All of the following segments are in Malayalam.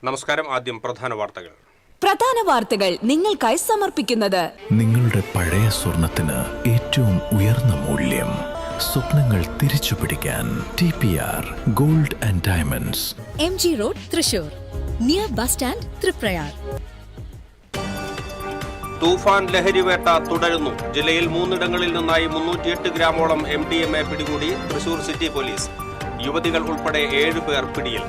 നമസ്കാരം. ആദ്യം പ്രധാന വാർത്തകൾ നിങ്ങൾക്കായി സമർപ്പിക്കുന്നത് നിങ്ങളുടെ പഴയ സ്വർണത്തിന് ഏറ്റവും ഉയർന്ന മൂല്യം. സ്വപ്നങ്ങൾ തിരിച്ചു പിടിക്കാൻ TPR Gold and Diamonds, MG road, Thrissur, near bus stand, Triprayar. തൂഫാൻ ലഹരിവേട്ട തുടരുന്നു. ജില്ലയിൽ 3ഇടങ്ങളിൽ നിന്നായി 308 ഗ്രാമോളം MDMA പിടികൂടി തൃശൂർ സിറ്റി പോലീസ്. യുവതികൾ ഉൾപ്പെടെ 7 പേർ പിടിയിൽ.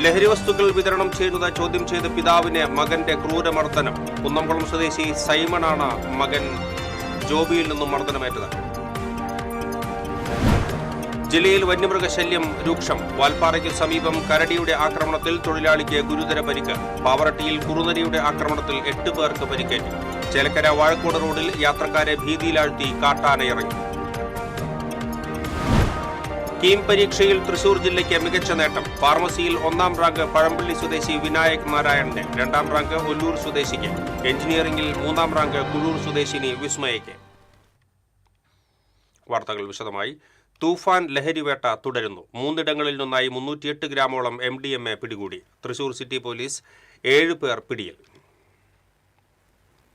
ലഹരി വസ്തുക്കൾ വിതരണം ചെയ്യുന്നത് ചോദ്യം ചെയ്ത് പിതാവിനെ മകന്റെ ക്രൂരമർദ്ദനം. കുന്നംകുളം സ്വദേശി സൈമണാണ് മകൻ ജോബിയിൽ നിന്നും മർദ്ദനമേറ്റത്. ജില്ലയിൽ വന്യമൃഗശല്യം രൂക്ഷം. വാൽപ്പാറയ്ക്ക് സമീപം കരടിയുടെ ആക്രമണത്തിൽ തൊഴിലാളിക്ക് ഗുരുതര പരിക്ക്. പാവറട്ടിയിൽ കുറുനരിയുടെ ആക്രമണത്തിൽ 8 പേർക്ക് പരിക്കേറ്റു. ചേലക്കര വാഴക്കോട് റോഡിൽ യാത്രക്കാരെ ഭീതിയിലാഴ്ത്തി കാട്ടാനയിറങ്ങി. കീം പരീക്ഷയിൽ തൃശൂർ ജില്ലയ്ക്ക് മികച്ച നേട്ടം. ഫാർമസിയിൽ 1ാം റാങ്ക് പഴമ്പള്ളി സ്വദേശി വിനായക് നാരായണന്, 2ാം റാങ്ക് ഒല്ലൂർ സ്വദേശിക്ക്. എഞ്ചിനീയറിംഗിൽ 3ാം റാങ്ക് കുഴൂർ സ്വദേശിനി വിസ്മയയ്ക്ക്. വാർത്തകൾ വിശദമായി. തൂഫാൻ ലഹരിവേട്ട തുടരുന്നു. 3ഇടങ്ങളിൽ നിന്നായി 308 ഗ്രാമോളം MDMA പിടികൂടി. തൃശൂർ സിറ്റി പോലീസ് 7 പേർ പിടിയിൽ.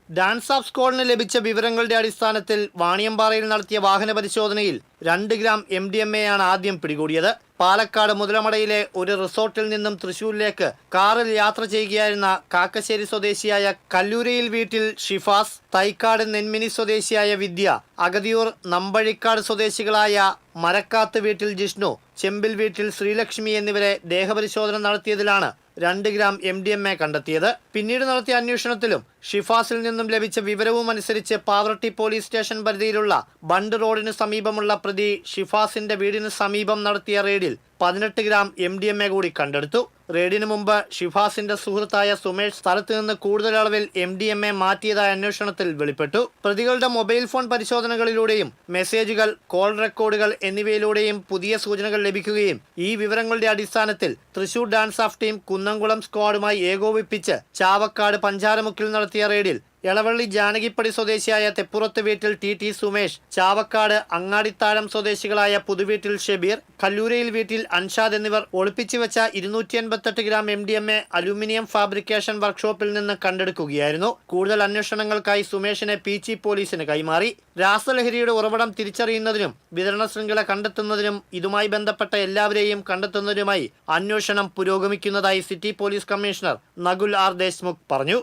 ഡാൻസ് ഓഫ് സ്ക്വാഡിന് ലഭിച്ച വിവരങ്ങളുടെ അടിസ്ഥാനത്തിൽ വാണിയമ്പാറയിൽ നടത്തിയ വാഹന പരിശോധനയിൽ 2 ഗ്രാം MDMA-യാണ് ആദ്യം പിടികൂടിയത്. പാലക്കാട് മുതലമടയിലെ ഒരു റിസോർട്ടിൽ നിന്നും തൃശൂരിലേക്ക് കാറിൽ യാത്ര ചെയ്യുകയായിരുന്ന കാക്കശ്ശേരി സ്വദേശിയായ കല്ലൂരയിൽ വീട്ടിൽ ഷിഫാസ്, തൈക്കാട് നെന്മിനി സ്വദേശിയായ വിദ്യ, അഗതിയൂർ നമ്പഴിക്കാട് സ്വദേശികളായ മരക്കാത്ത് വീട്ടിൽ ജിഷ്ണു, ചെമ്പിൽ വീട്ടിൽ ശ്രീലക്ഷ്മി എന്നിവരെ ദേഹപരിശോധന നടത്തിയതിലാണ് 2 ഗ്രാം MDMA കണ്ടെത്തിയത്. പിന്നീട് നടത്തിയ അന്വേഷണത്തിലും ഷിഫാസിൽ നിന്നും ലഭിച്ച വിവരവും അനുസരിച്ച് പാവറട്ടി പോലീസ് സ്റ്റേഷൻ പരിധിയിലുള്ള ബണ്ട് റോഡിന് സമീപമുള്ള പ്രതി ഷിഫാസിന്റെ വീടിന് സമീപം നടത്തിയ റെയ്ഡിൽ 18 ഗ്രാം MDMA കൂടി കണ്ടെടുത്തു. റെയ്ഡിന് മുമ്പ് ഷിഫാസിന്റെ സുഹൃത്തായ സുമേഷ് സ്ഥലത്ത് നിന്ന് കൂടുതൽ അളവിൽ MDMA മാറ്റിയതായ അന്വേഷണത്തിൽ വെളിപ്പെട്ടു. പ്രതികളുടെ മൊബൈൽ ഫോൺ പരിശോധനകളിലൂടെയും മെസ്സേജുകൾ, കോൾ റെക്കോർഡുകൾ എന്നിവയിലൂടെയും പുതിയ സൂചനകൾ ലഭിക്കുകയും ഈ വിവരങ്ങളുടെ അടിസ്ഥാനത്തിൽ Thrissur DANSAF team Kunnamkulam സ്ക്വാഡുമായി ഏകോപിപ്പിച്ച് ചാവക്കാട് പഞ്ചാരമുക്കിൽ നടത്തിയ റെയ്ഡിൽ എളവള്ളി ജാനകിപ്പടി സ്വദേശിയായ തെപ്പുറത്ത് വീട്ടിൽ TT സുമേഷ്, ചാവക്കാട് അങ്ങാടിത്താഴം സ്വദേശികളായ പുതുവീട്ടിൽ ഷെബീർ, കല്ലൂരയിൽ വീട്ടിൽ അൻഷാദ് എന്നിവർ ഒളിപ്പിച്ചു വെച്ച 288 ഗ്രാം MDMA അലൂമിനിയം ഫാബ്രിക്കേഷൻ വർക്ക്ഷോപ്പിൽ നിന്ന് കണ്ടെടുക്കുകയായിരുന്നു. കൂടുതൽ അന്വേഷണങ്ങൾക്കായി സുമേഷിനെ പീച്ചി പോലീസിന് കൈമാറി. രാസലഹരിയുടെ ഉറവിടം തിരിച്ചറിയുന്നതിനും വിതരണ ശൃംഖല കണ്ടെത്തുന്നതിനും ഇതുമായി ബന്ധപ്പെട്ട എല്ലാവരെയും കണ്ടെത്തുന്നതിനുമായി അന്വേഷണം പുരോഗമിക്കുന്നതായി city police commissioner Nakul R Deshmukh പറഞ്ഞു.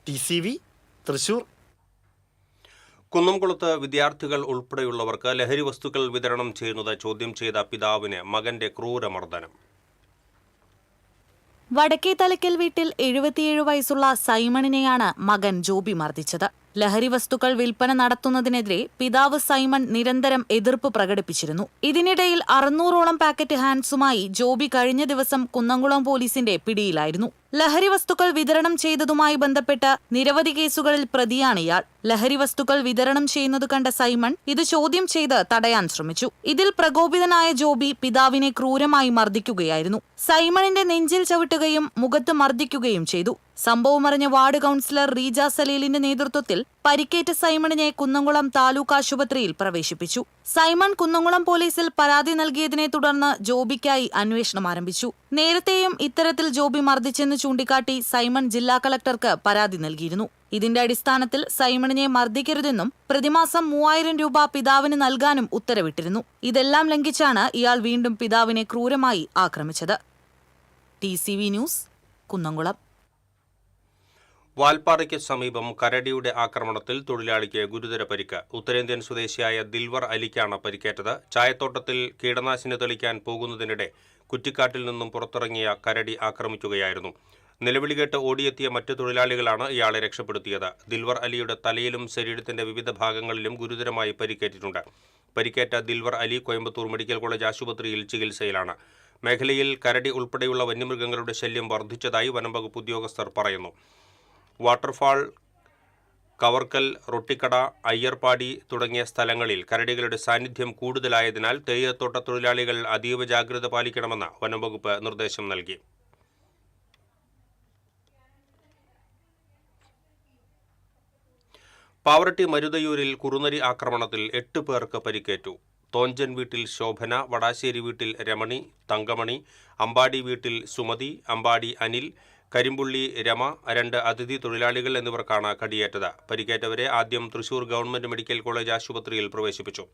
TCV തൃശൂർ. കുന്നംകുളത്ത് വിദ്യാർത്ഥികൾ ഉൾപ്പെടെയുള്ളവർക്ക് ലഹരി വസ്തുക്കൾ വിതരണം ചെയ്യുന്നത് ചോദ്യം ചെയ്ത പിതാവിന് മകന്റെ ക്രൂരമർദ്ദനം. വടക്കേ തലക്കൽ വീട്ടിൽ 77 വയസ്സുള്ള സൈമണിനെയാണ് മകൻ ജോബി മർദ്ദിച്ചത്. ലഹരി വസ്തുക്കൾ വിൽപ്പന നടത്തുന്നതിനെതിരെ പിതാവ് സൈമൺ നിരന്തരം എതിർപ്പ് പ്രകടിപ്പിച്ചിരുന്നു. ഇതിനിടയിൽ 600ഓളം പാക്കറ്റ് ഹാൻഡ്സുമായി ജോബി കഴിഞ്ഞ ദിവസം കുന്നംകുളം പോലീസിന്റെ പിടിയിലായിരുന്നു. ലഹരി വസ്തുക്കൾ വിതരണം ചെയ്തതുമായി ബന്ധപ്പെട്ട് നിരവധി കേസുകളിൽ പ്രതിയാണ് ഇയാൾ. ലഹരി വസ്തുക്കൾ വിതരണം ചെയ്യുന്നത് കണ്ട സൈമൺ ഇത് ചോദ്യം ചെയ്ത് തടയാൻ ശ്രമിച്ചു. ഇതിൽ പ്രകോപിതനായ ജോബി പിതാവിനെ ക്രൂരമായി മർദ്ദിക്കുകയായിരുന്നു. സൈമണിന്റെ നെഞ്ചിൽ ചവിട്ടുകയും മുഖത്ത് മർദ്ദിക്കുകയും ചെയ്തു. സംഭവമറിഞ്ഞ വാർഡ് കൌൺസിലർ റീജ സലീലിന്റെ നേതൃത്വത്തിൽ പരിക്കേറ്റ സൈമണിനെ കുന്നംകുളം താലൂക്ക് ആശുപത്രിയിൽ പ്രവേശിപ്പിച്ചു. സൈമൺ കുന്നംകുളം പോലീസിൽ പരാതി നൽകിയതിനെ തുടർന്ന് ജോബിക്കായി അന്വേഷണം ആരംഭിച്ചു. നേരത്തെയും ഇത്തരത്തിൽ ജോബി മർദ്ദിച്ചെന്ന് ചൂണ്ടിക്കാട്ടി സൈമൺ ജില്ലാ കളക്ടർക്ക് പരാതി നൽകിയിരുന്നു. ഇതിന്റെ അടിസ്ഥാനത്തിൽ സൈമണിനെ മർദ്ദിക്കരുതെന്നും പ്രതിമാസം 3000 രൂപ പിതാവിന് നൽകാനും ഉത്തരവിട്ടിരുന്നു. ഇതെല്ലാം ലംഘിച്ചാണ് ഇയാൾ വീണ്ടും പിതാവിനെ ക്രൂരമായി ആക്രമിച്ചത്. TCV news, Kunnamkulam. വാൽപ്പാറയ്ക്ക് സമീപം കരടിയുടെ ആക്രമണത്തിൽ തൊഴിലാളിക്ക് ഗുരുതര പരിക്ക്. ഉത്തരേന്ത്യൻ സ്വദേശിയായ ദിൽവർ അലിക്കാണ് പരിക്കേറ്റത്. ചായത്തോട്ടത്തിൽ കീടനാശിനി തെളിക്കാൻ പോകുന്നതിനിടെ കുറ്റിക്കാട്ടിൽ നിന്നും പുറത്തിറങ്ങിയ കരടി ആക്രമിക്കുകയായിരുന്നു. നിലവിളി കേട്ട് ഓടിയെത്തിയ മറ്റു തൊഴിലാളികളാണ് ഇയാളെ രക്ഷപ്പെടുത്തിയത്. ദിൽവർ അലിയുടെ തലയിലും ശരീരത്തിന്റെ വിവിധ ഭാഗങ്ങളിലും ഗുരുതരമായി പരിക്കേറ്റിട്ടുണ്ട്. പരിക്കേറ്റ ദിൽവർ അലി കോയമ്പത്തൂർ മെഡിക്കൽ കോളേജ് ആശുപത്രിയിൽ ചികിത്സയിലാണ്. മേഖലയിൽ കരടി ഉൾപ്പെടെയുള്ള വന്യമൃഗങ്ങളുടെ ശല്യം വർദ്ധിച്ചതായി വനംവകുപ്പ് ഉദ്യോഗസ്ഥർ പറയുന്നു. വാട്ടർഫാൾ, കവർക്കൽ, റൊട്ടിക്കട, അയ്യർപാടി തുടങ്ങിയ സ്ഥലങ്ങളിൽ കരടികളുടെ സാന്നിധ്യം കൂടുതലായതിനാൽ തേയിലത്തോട്ട തൊഴിലാളികൾ അതീവ ജാഗ്രത പാലിക്കണമെന്ന് വനംവകുപ്പ് നിർദ്ദേശം നൽകി. പാവറട്ടി മരുതയൂരിൽ കുറുനരി ആക്രമണത്തിൽ 8 പേർക്ക് പരിക്കേറ്റു. തോഞ്ചൻ വീട്ടിൽ ശോഭന, വടാശ്ശേരി വീട്ടിൽ രമണി, തങ്കമണി, അമ്പാടി വീട്ടിൽ സുമതി, അമ്പാടി അനിൽ, കരിമ്പുള്ളി രമ, 2 അതിഥി തൊഴിലാളികൾ എന്നിവർക്കാണ് കടിയേറ്റത്. പരിക്കേറ്റവരെ ആദ്യം തൃശൂർ ഗവൺമെന്റ് മെഡിക്കൽ കോളേജ് ആശുപത്രിയിൽ പ്രവേശിപ്പിച്ചു.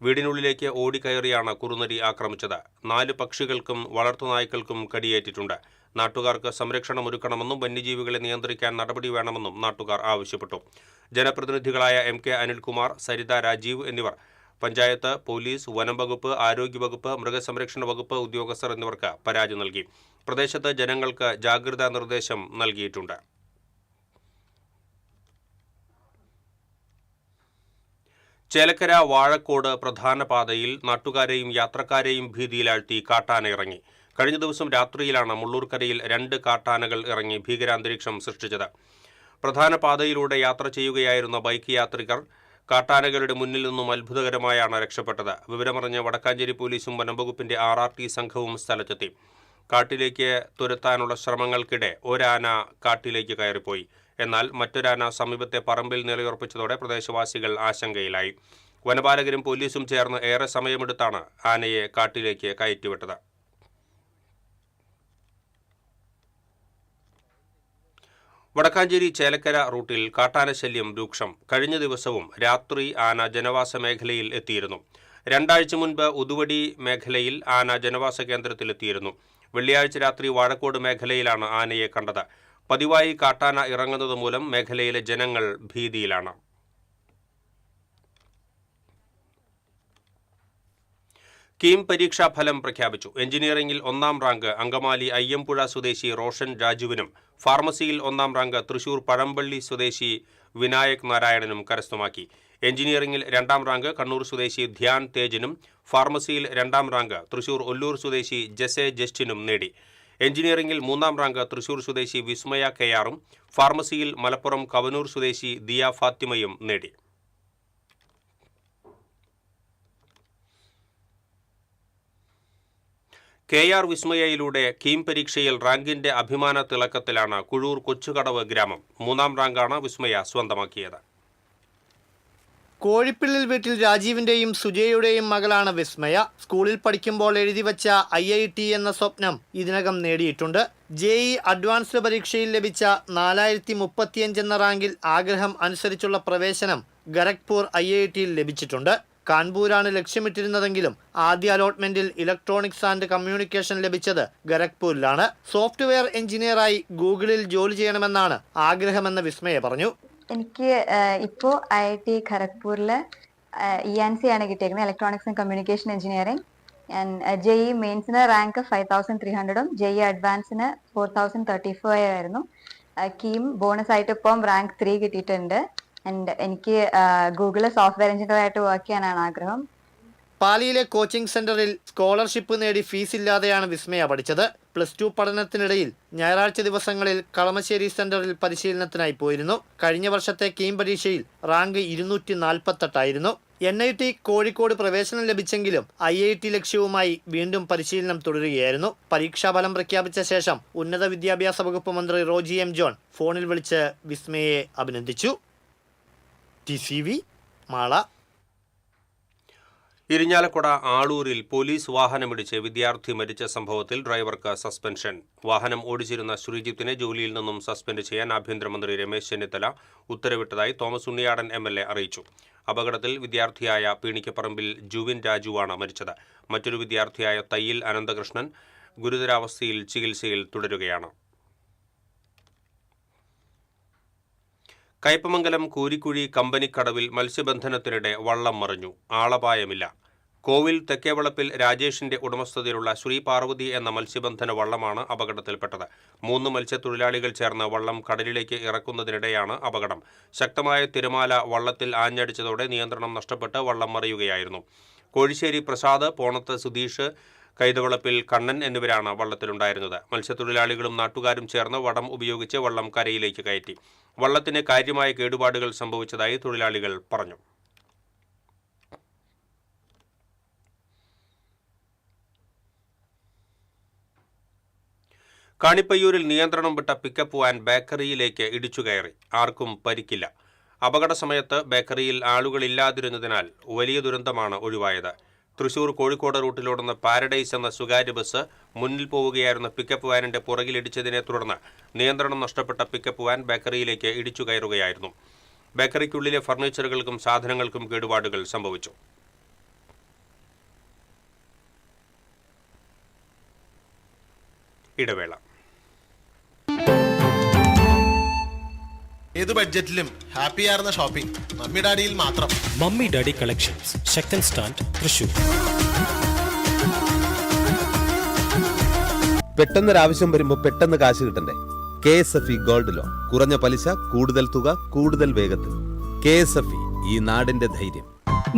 വീടിനുള്ളിലേക്ക് ഓടിക്കയറിയാണ് കുറുനരി ആക്രമിച്ചത്. 4 പക്ഷികൾക്കും വളർത്തുനായ്ക്കൾക്കും കടിയേറ്റിട്ടുണ്ട്. നാട്ടുകാർക്ക് സംരക്ഷണം ഒരുക്കണമെന്നും വന്യജീവികളെ നിയന്ത്രിക്കാൻ നടപടി വേണമെന്നും നാട്ടുകാർ ആവശ്യപ്പെട്ടു. ജനപ്രതിനിധികളായ MK അനിൽകുമാർ, സരിത രാജീവ് എന്നിവർ പഞ്ചായത്ത്, പോലീസ്, വനംവകുപ്പ്, ആരോഗ്യവകുപ്പ്, മൃഗസംരക്ഷണ വകുപ്പ് ഉദ്യോഗസ്ഥർ എന്നിവർക്ക് പരാതി നൽകി. പ്രദേശത്ത് ജനങ്ങൾക്ക് ജാഗ്രതാ നിർദ്ദേശം നൽകിയിട്ടുണ്ട്. ചേലക്കര വാഴക്കോട് പ്രധാന പാതയിൽ നാട്ടുകാരെയും യാത്രക്കാരെയും ഭീതിയിലാഴ്ത്തി കാട്ടാന ഇറങ്ങി. കഴിഞ്ഞ ദിവസം രാത്രിയിലാണ് മുള്ളൂർക്കരയിൽ 2 കാട്ടാനകൾ ഇറങ്ങി ഭീകരാന്തരീക്ഷം സൃഷ്ടിച്ചത്. പ്രധാന പാതയിലൂടെ യാത്ര ചെയ്യുകയായിരുന്ന ബൈക്ക് യാത്രികർ കാട്ടാനകളുടെ മുന്നിൽ നിന്നും അത്ഭുതകരമായാണ് രക്ഷപ്പെട്ടത്. വിവരമറിഞ്ഞ് വടക്കാഞ്ചേരി പോലീസും വനംവകുപ്പിന്റെ RRT സംഘവും സ്ഥലത്തെത്തി. കാട്ടിലേക്ക് തുരത്താനുള്ള ശ്രമങ്ങൾക്കിടെ ഒരാന കാട്ടിലേക്ക് കയറിപ്പോയി. എന്നാൽ മറ്റൊരാന സമീപത്തെ പറമ്പിൽ നിലയുറപ്പിച്ചതോടെ പ്രദേശവാസികൾ ആശങ്കയിലായി. വനപാലകരും പോലീസും ചേർന്ന് ഏറെ സമയമെടുത്താണ് ആനയെ കാട്ടിലേക്ക് കയറ്റിവിട്ടത്. വടക്കാഞ്ചേരി ചേലക്കര റൂട്ടിൽ കാട്ടാന ശല്യം രൂക്ഷം. കഴിഞ്ഞ ദിവസവും രാത്രി ആന ജനവാസ മേഖലയിൽ എത്തിയിരുന്നു. 2 ആഴ്ച മുൻപ് ഉതുവടി മേഖലയിൽ ആന ജനവാസ കേന്ദ്രത്തിലെത്തിയിരുന്നു. വെള്ളിയാഴ്ച രാത്രി വാഴക്കോട് മേഖലയിലാണ് ആനയെ കണ്ടത്. പതിവായി കാട്ടാന ഇറങ്ങുന്നത് മൂലം മേഖലയിലെ ജനങ്ങൾ ഭീതിയിലാണ്. കീം പരീക്ഷാ ഫലം പ്രഖ്യാപിച്ചു. എഞ്ചിനീയറിംഗിൽ 1ാം റാങ്ക് അങ്കമാലി അയ്യമ്പുഴ സ്വദേശി റോഷൻ രാജുവിനും ഫാർമസിയിൽ 1ാം റാങ്ക് തൃശൂർ പഴമ്പള്ളി സ്വദേശി വിനായക് നാരായണനും കരസ്ഥമാക്കി. എഞ്ചിനീയറിംഗിൽ 2ാം റാങ്ക് കണ്ണൂർ സ്വദേശി ധ്യാൻ തേജിനും ഫാർമസിയിൽ 2ാം റാങ്ക് തൃശൂർ ഒല്ലൂർ സ്വദേശി ജെസെ ജസ്റ്റിനും നേടി. എഞ്ചിനീയറിംഗിൽ 3ാം റാങ്ക് തൃശൂർ സ്വദേശി വിസ്മയ കെയാറും ഫാർമസിയിൽ മലപ്പുറം കവനൂർ സ്വദേശി ദിയ ഫാത്തിമയും നേടി. KR വിസ്മയയിലൂടെ കീം പരീക്ഷയിൽ റാങ്കിന്റെ അഭിമാന തിളക്കത്തിലാണ് കുഴൂർ കൊച്ചുകടവ് ഗ്രാമം. 3ാം റാങ്കാണ് വിസ്മയ സ്വന്തമാക്കിയത്. കോഴിപ്പിള്ളിൽ വീട്ടിൽ രാജീവിന്റെയും സുജയുടെയും മകളാണ് വിസ്മയ. സ്കൂളിൽ പഠിക്കുമ്പോൾ എഴുതിവച്ച IIT എന്ന സ്വപ്നം ഇതിനകം നേടിയിട്ടുണ്ട്. JEE അഡ്വാൻസ്ഡ് പരീക്ഷയിൽ ലഭിച്ച 4035 എന്ന റാങ്കിൽ ആഗ്രഹം അനുസരിച്ചുള്ള പ്രവേശനം ഗരഖ്പൂർ IITയിൽ ലഭിച്ചിട്ടുണ്ട്. കാൺപൂരാണ് ലക്ഷ്യമിട്ടിരുന്നതെങ്കിലും ആദ്യ അലോട്ട്മെന്റിൽ ഇലക്ട്രോണിക്സ് ആൻഡ് കമ്മ്യൂണിക്കേഷൻ ലഭിച്ചത് ഗരഖ്പൂരിലാണ്. സോഫ്റ്റ്വെയർ എഞ്ചിനീയറായി ഗൂഗിളിൽ ജോലി ചെയ്യണമെന്നാണ് ആഗ്രഹമെന്ന് വിസ്മയ പറഞ്ഞു. എനിക്ക് ഇപ്പോൾ IIT ഖരഗ്പൂരിൽ ENC ആണ് കിട്ടിയിരിക്കുന്നത്, electronics and communication engineering. JEE മെയിൻസിന് റാങ്ക് 5300ഉം JEE അഡ്വാൻസിന് 4035 ആയിരുന്നു. കീം ബോണസ് ആയിട്ട് ഇപ്പം റാങ്ക് 3 കിട്ടിയിട്ടുണ്ട്. എനിക്ക് ഗൂഗിളിൽ സോഫ്റ്റ്വെയർ എഞ്ചിനീയറായിട്ട് വർക്ക് ചെയ്യാനാണ് ആഗ്രഹം. പാലിയിലെ കോച്ചിംഗ് സെന്ററിൽ സ്കോളർഷിപ്പ് നേടി ഫീസ് ഇല്ലാതെയാണ് വിസ്മയ പഠിച്ചത്. +2 പഠനത്തിനിടയിൽ ഞായറാഴ്ച ദിവസങ്ങളിൽ കളമശ്ശേരി സെന്ററിൽ പരിശീലനത്തിനായി പോയിരുന്നു. കഴിഞ്ഞ വർഷത്തെ കീം പരീക്ഷയിൽ റാങ്ക് 248 ആയിരുന്നു. NIT കോഴിക്കോട് പ്രവേശനം ലഭിച്ചെങ്കിലും IIT ലക്ഷ്യവുമായി വീണ്ടും പരിശീലനം തുടരുകയായിരുന്നു. പരീക്ഷാഫലം പ്രഖ്യാപിച്ച ശേഷം ഉന്നത വിദ്യാഭ്യാസ വകുപ്പ് മന്ത്രി റോജി M. ജോൺ ഫോണിൽ വിളിച്ച് വിസ്മയെ അഭിനന്ദിച്ചു. TCV മാള. ഇരിഞ്ഞാലക്കുട ആളൂരിൽ പോലീസ് വാഹനമിടിച്ച് വിദ്യാർത്ഥി മരിച്ച സംഭവത്തിൽ ഡ്രൈവർക്ക് സസ്പെൻഷൻ. വാഹനം ഓടിച്ചിരുന്ന ശ്രീജിത്തിനെ ജോലിയിൽ നിന്നും സസ്പെൻഡ് ചെയ്യാൻ ആഭ്യന്തരമന്ത്രി രമേശ് ചെന്നിത്തല ഉത്തരവിട്ടതായി തോമസ് ഉണ്ണിയാടൻ MLA അറിയിച്ചു. അപകടത്തിൽ വിദ്യാർത്ഥിയായ പീണിക്കപ്പറമ്പിൽ ജുവിൻ രാജുവാണ് മരിച്ചത്. മറ്റൊരു വിദ്യാർത്ഥിയായ തയ്യിൽ അനന്തകൃഷ്ണൻ ഗുരുതരാവസ്ഥയിൽ ചികിത്സയിൽ തുടരുകയാണ്. കയ്പമംഗലം കൂരിക്കുഴി കമ്പനിക്കടവിൽ മത്സ്യബന്ധനത്തിനിടെ വള്ളം മറിഞ്ഞു. ആളപായമില്ല. കോവിൽ തെക്കേവളപ്പിൽ രാജേഷിന്റെ ഉടമസ്ഥതയിലുള്ള ശ്രീ പാർവതി എന്ന മത്സ്യബന്ധന വള്ളമാണ് അപകടത്തിൽപ്പെട്ടത്. 3 മത്സ്യത്തൊഴിലാളികൾ ചേർന്ന് വള്ളം കടലിലേക്ക് ഇറക്കുന്നതിനിടെയാണ് അപകടം. ശക്തമായ തിരമാല വള്ളത്തിൽ ആഞ്ഞടിച്ചതോടെ നിയന്ത്രണം നഷ്ടപ്പെട്ട് വള്ളം മറിയുകയായിരുന്നു. കോഴിശ്ശേരി പ്രസാദ്, പോണത്ത് സുധീഷ്, കൈതവളപ്പിൽ കണ്ണൻ എന്നിവരാണ് വള്ളത്തിലുണ്ടായിരുന്നത്. മത്സ്യത്തൊഴിലാളികളും നാട്ടുകാരും ചേർന്ന് വടം ഉപയോഗിച്ച് വള്ളം കരയിലേക്ക് കയറ്റി. വള്ളത്തിന് കാര്യമായ കേടുപാടുകൾ സംഭവിച്ചതായി തൊഴിലാളികൾ പറഞ്ഞു. കാണിപ്പയ്യൂരിൽ നിയന്ത്രണം വിട്ട പിക്കപ്പ് വാൻ ബേക്കറിയിലേക്ക് ഇടിച്ചുകയറി. ആർക്കും പരിക്കില്ല. അപകട സമയത്ത് ബേക്കറിയിൽ ആളുകളില്ലാതിരുന്നതിനാൽ വലിയ ദുരന്തമാണ് ഒഴിവായത്. തൃശൂർ കോഴിക്കോട് റൂട്ടിലോടുന്ന പാരഡൈസ് എന്ന സ്വകാര്യ ബസ് മുന്നിൽ പോവുകയായിരുന്ന പിക്കപ്പ് വാനിന്റെ പുറകിലിടിച്ചതിനെ തുടർന്ന് നിയന്ത്രണം നഷ്ടപ്പെട്ട പിക്കപ്പ് വാൻ ബേക്കറിയിലേക്ക് ഇടിച്ചു കയറുകയായിരുന്നു. ബേക്കറിക്കുള്ളിലെ ഫർണിച്ചറുകൾക്കും സാധനങ്ങൾക്കും കേടുപാടുകൾ സംഭവിച്ചു. ഇടവേള. ഏത് ബഡ്ജറ്റിലും ഹാപ്പിയാർന്ന ഷോപ്പിംഗ് മമ്മി ഡാഡിയിൽ മാത്രം. മമ്മി ഡാഡി കളക്ഷൻസ്, ശക്തൻ സ്റ്റാൻഡ്, തൃശൂർ. പെട്ടെന്നൊരാവശ്യം വരുമ്പോൾ പെട്ടെന്ന് കാശ് കിട്ടണ്ടേ? KSFE ഗോൾഡ് ലോൺ, കുറഞ്ഞ പലിശ, കൂടുതൽ തുക, കൂടുതൽ വേഗത്തിൽ. KSFE, ഈ നാടിന്റെ ധൈര്യം.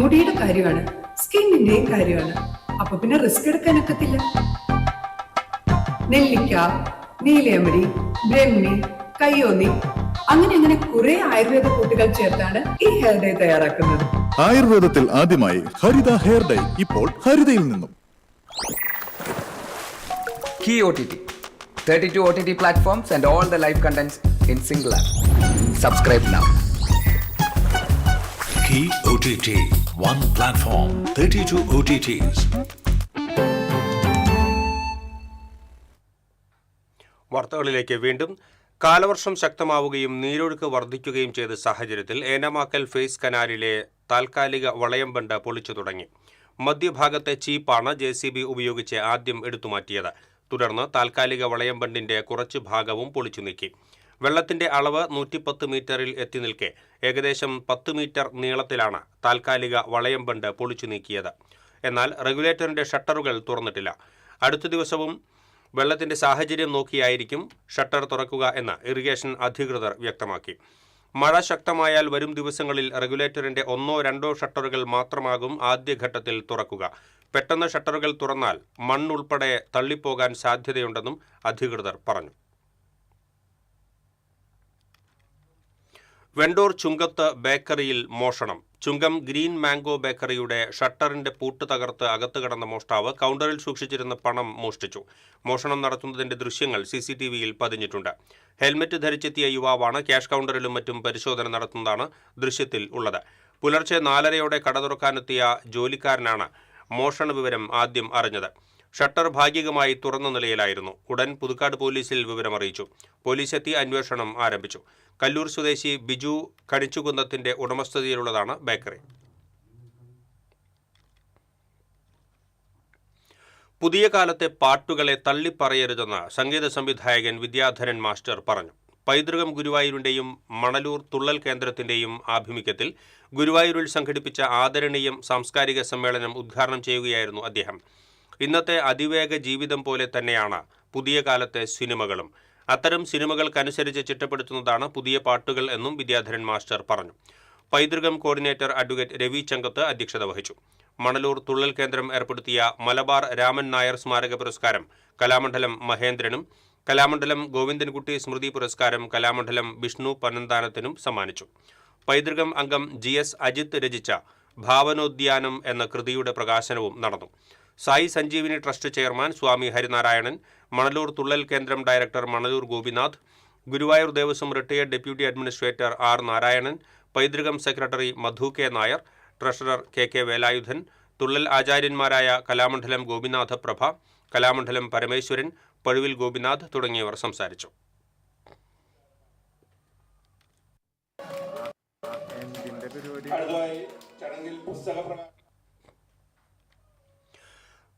മുടിയുടെ കാര്യമാണ്, സ്കിന്നിന്റെയും കാര്യമാണ്. അപ്പൊ പിന്നെ റിസ്ക് എടുക്കാനൊക്കത്തില്ല. നെല്ലിക്ക, നീലയമരി, ബ്രഹ്മി, കയ്യോന്നി, അങ്ങനെ കുറെ ആയുർവേദ കൂട്ടുകൾ ചേർത്താണ് ഈ ഹെയർ ഡേ തയ്യാറാക്കുന്നത്. ആയുർവേദത്തിൽ ആദ്യമായി ഹരിത ഹെയർ ഡൈ, ഇപ്പോൾ ഹരിതയിൽ നിന്നും. Key OTT, 32 OTT platforms and all the live contents in single app. Subscribe now. Key OTT, one platform, 32 OTTs. വാർത്തകളിലേക്ക് വീണ്ടും. കാലവർഷം ശക്തമാവുകയും നീരൊഴുക്ക് വർദ്ധിക്കുകയും ചെയ്ത സാഹചര്യത്തിൽ ഏനാമാക്കൽ ഫേസ് കനാലിലെ താൽക്കാലിക വളയം ബണ്ട് പൊളിച്ചു തുടങ്ങി. മധ്യഭാഗത്തെ ചീപ്പാണ് JCB ഉപയോഗിച്ച് ആദ്യം എടുത്തുമാറ്റിയത്. തുടർന്ന് താൽക്കാലിക വളയം ബണ്ടിന്റെ കുറച്ച് ഭാഗവും പൊളിച്ചു നീക്കി. വെള്ളത്തിന്റെ അളവ് 110 മീറ്ററിൽ എത്തി നിൽക്കെ ഏകദേശം 10 മീറ്റർ നീളത്തിലാണ് താൽക്കാലിക വളയം ബണ്ട് പൊളിച്ചു നീക്കിയത്. എന്നാൽ റെഗുലേറ്ററിന്റെ ഷട്ടറുകൾ തുറന്നിട്ടില്ല. അടുത്ത ദിവസവും വെള്ളത്തിന്റെ സാഹചര്യം നോക്കിയായിരിക്കും ഷട്ടർ തുറക്കുക എന്ന് ഇറിഗേഷൻ അധികൃതർ വ്യക്തമാക്കി. മഴ ശക്തമായാൽ വരും ദിവസങ്ങളിൽ റെഗുലേറ്ററിന്റെ 1-2 ഷട്ടറുകൾ മാത്രമാകും ആദ്യഘട്ടത്തിൽ തുറക്കുക. പെട്ടെന്ന് ഷട്ടറുകൾ തുറന്നാൽ മണ്ണുൾപ്പെടെ തള്ളിപ്പോകാൻ സാധ്യതയുണ്ടെന്നും അധികൃതർ പറഞ്ഞു. വെണ്ടൂർ ചുങ്കത്ത് ബേക്കറിയിൽ മോഷണം. ചുങ്കം ഗ്രീൻ മാംഗോ ബേക്കറിയുടെ ഷട്ടറിന്റെ പൂട്ട് തകർത്ത് അകത്ത് കടന്ന മോഷ്ടാവ് കൗണ്ടറിൽ സൂക്ഷിച്ചിരുന്ന പണം മോഷ്ടിച്ചു. മോഷണം നടത്തുന്നതിന്റെ ദൃശ്യങ്ങൾ CCTVയിൽ പതിഞ്ഞിട്ടുണ്ട്. ഹെൽമറ്റ് ധരിച്ചെത്തിയ യുവാവാണ് ക്യാഷ് കൗണ്ടറിലും മറ്റും പരിശോധന നടത്തുന്നതാണ് ദൃശ്യത്തിൽ ഉള്ളത്. പുലർച്ചെ 4:30 കട തുറക്കാനെത്തിയ ജോലിക്കാരനാണ് മോഷണ വിവരം ആദ്യം അറിഞ്ഞത്. ഷട്ടർ ഭാഗികമായി തുറന്ന നിലയിലായിരുന്നു. ഉടൻ പുതുക്കാട് പോലീസിൽ വിവരമറിയിച്ചു. പോലീസ് എത്തി അന്വേഷണം ആരംഭിച്ചു. കല്ലൂർ സ്വദേശി ബിജു കണിച്ചുകുന്നത്തിന്റെ ഉടമസ്ഥതയിലുള്ളതാണ് ബേക്കറി. പുതിയ കാലത്തെ പാട്ടുകളെ തള്ളിപ്പറയരുതെന്ന് സംഗീത സംവിധായകൻ വിദ്യാധരൻ മാസ്റ്റർ പറഞ്ഞു. പൈതൃകം ഗുരുവായൂരിന്റെയും മണലൂർ തുള്ളൽ കേന്ദ്രത്തിന്റെയും ആഭിമുഖ്യത്തിൽ ഗുരുവായൂരിൽ സംഘടിപ്പിച്ച ആദരണീയം സാംസ്കാരിക സമ്മേളനം ഉദ്ഘാടനം ചെയ്യുകയായിരുന്നു അദ്ദേഹം. ഇന്നത്തെ അതിവേഗ ജീവിതം പോലെ തന്നെയാണ് പുതിയ കാലത്തെ സിനിമകളും. അത്തരം സിനിമകൾക്കനുസരിച്ച് ചിട്ടപ്പെടുത്തുന്നതാണ് പുതിയ പാട്ടുകൾ എന്നും വിദ്യാധരൻ മാസ്റ്റർ പറഞ്ഞു. പൈതൃകം കോർഡിനേറ്റർ അഡ്വക്കേറ്റ് രവി ചങ്കത്ത് അധ്യക്ഷത വഹിച്ചു. മണലൂർ തുള്ളൽ കേന്ദ്രം ഏർപ്പെടുത്തിയ മലബാർ രാമൻ നായർ സ്മാരക പുരസ്കാരം കലാമണ്ഡലം മഹേന്ദ്രനും കലാമണ്ഡലം ഗോവിന്ദൻകുട്ടി സ്മൃതി പുരസ്കാരം കലാമണ്ഡലം വിഷ്ണു പനന്താനത്തിനും സമ്മാനിച്ചു. പൈതൃകം അംഗം GS അജിത്ത് രചിച്ച ഭാവനോദ്യാനം എന്ന കൃതിയുടെ പ്രകാശനവും നടന്നു. സായി സഞ്ജീവിനി ട്രസ്റ്റ് ചെയർമാൻ സ്വാമി ഹരിനാരായണൻ, മണലൂർ തുള്ളൽ കേന്ദ്രം director Manalur Gopinath, Guruvayur Devaswom retired deputy administrator R Narayanan, Paithrukam secretary Madhu K Nair, treasurer KK Velayudhan, തുള്ളൽ ആചാര്യന്മാരായ കലാമണ്ഡലം ഗോപിനാഥ പ്രഭ, കലാമണ്ഡലം പരമേശ്വരൻ, പഴുവിൽ ഗോപിനാഥ് തുടങ്ങിയവർ സംസാരിച്ചു.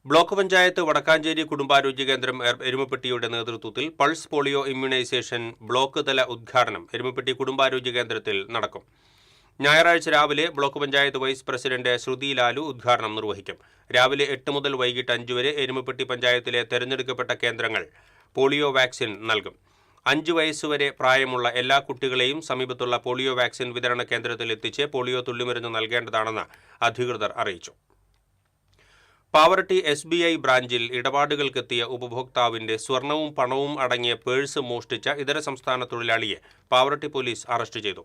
ബ്ലോക്ക് പഞ്ചായത്ത് വടക്കാഞ്ചേരി കുടുംബാരോഗ്യ കേന്ദ്രം എരുമപ്പെട്ടിയുടെ നേതൃത്വത്തിൽ പൾസ് പോളിയോ ഇമ്മ്യൂണൈസേഷൻ ബ്ലോക്ക് തല ഉദ്ഘാടനം എരുമപ്പെട്ടി കുടുംബാരോഗ്യ കേന്ദ്രത്തിൽ നടക്കും. ഞായറാഴ്ച രാവിലെ ബ്ലോക്ക് പഞ്ചായത്ത് വൈസ് പ്രസിഡന്റ് ശ്രുതി ലാലു ഉദ്ഘാടനം നിർവഹിക്കും. രാവിലെ 8 മുതൽ വൈകിട്ട് 5 വരെ എരുമപ്പെട്ടി പഞ്ചായത്തിലെ തെരഞ്ഞെടുക്കപ്പെട്ട കേന്ദ്രങ്ങൾ പോളിയോ വാക്സിൻ നൽകും. 5 വയസ്സുവരെ പ്രായമുള്ള എല്ലാ കുട്ടികളെയും സമീപത്തുള്ള പോളിയോ വാക്സിൻ വിതരണ കേന്ദ്രത്തിൽ എത്തിച്ച് പോളിയോ തുള്ളിമരുന്ന് നൽകേണ്ടതാണെന്ന് അധികൃതർ അറിയിച്ചു. പാവറട്ടി SBI ബ്രാഞ്ചിൽ ഇടപാടുകൾക്കെത്തിയ ഉപഭോക്താവിന്റെ സ്വർണവും പണവും അടങ്ങിയ പേഴ്സ് മോഷ്ടിച്ച ഇതര സംസ്ഥാന തൊഴിലാളിയെ പാവറട്ടി പോലീസ് അറസ്റ്റ് ചെയ്തു.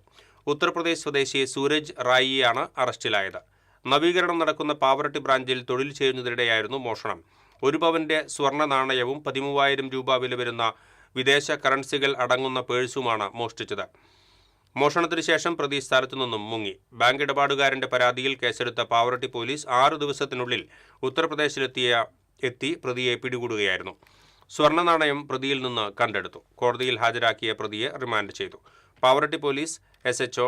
ഉത്തർപ്രദേശ് സ്വദേശി സൂരജ് റായിയാണ് അറസ്റ്റിലായത്. നവീകരണം നടക്കുന്ന പാവറട്ടി ബ്രാഞ്ചിൽ തൊഴിൽ ചെയ്യുന്നതിനിടെയായിരുന്നു മോഷണം. 1 പവന്റെ സ്വർണ്ണ നാണയവും 13,000 രൂപ വില വരുന്ന വിദേശ കറൻസികൾ അടങ്ങുന്ന പേഴ്സുമാണ് മോഷ്ടിച്ചത്. മോഷണത്തിന് ശേഷം പ്രതി സ്ഥലത്തു നിന്നും മുങ്ങി. ബാങ്ക് ഇടപാടുകാരന്റെ പരാതിയിൽ കേസെടുത്ത പാവറട്ടി പോലീസ് 6 ദിവസത്തിനുള്ളിൽ ഉത്തർപ്രദേശിലെത്തി പ്രതിയെ പിടികൂടുകയായിരുന്നു. സ്വർണ്ണ നാണയം പ്രതിയിൽ നിന്ന് കണ്ടെടുത്തു. കോടതിയിൽ ഹാജരാക്കിയ പ്രതിയെ റിമാൻഡ് ചെയ്തു. Pavaratty police SHO